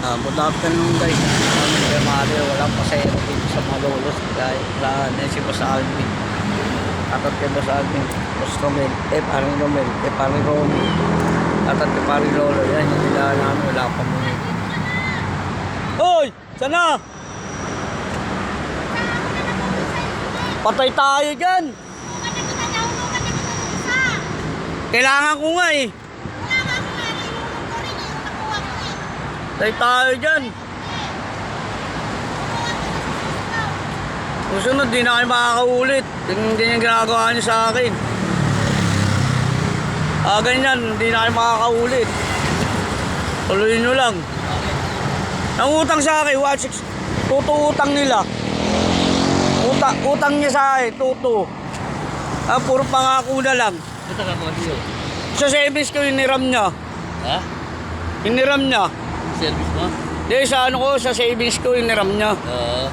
Good afternoon guys. Kaya Mario, walang pasero dito sa Malolos. Dahil si Boss Alvin. Tatat kay Boss Alvin. Boss Romel. Parang Romel. Parang Romy. Tatat kay parang Lolo. Yan yung nila namin. Wala pa muna. Hoy! Sana! Patay tayo dyan! Kailangan ko nga eh. Patay tayo dyan. Susunod, di na kayo makakaulit. Hindi yung ginagawa nyo sa akin. Ganyan, hindi na kayo makakaulit. Tuloy nyo lang. Ang utang sa akin, 1.6. Tuto utang nila. Utang niya sa akin, tuto. Puro pangako na lang. Ito ka mo dito. Sa service ko, iniram niya. Ha? Iniram niya. Service mo? Di, sa ano ko, sa savings ko, iniram niya. Oo.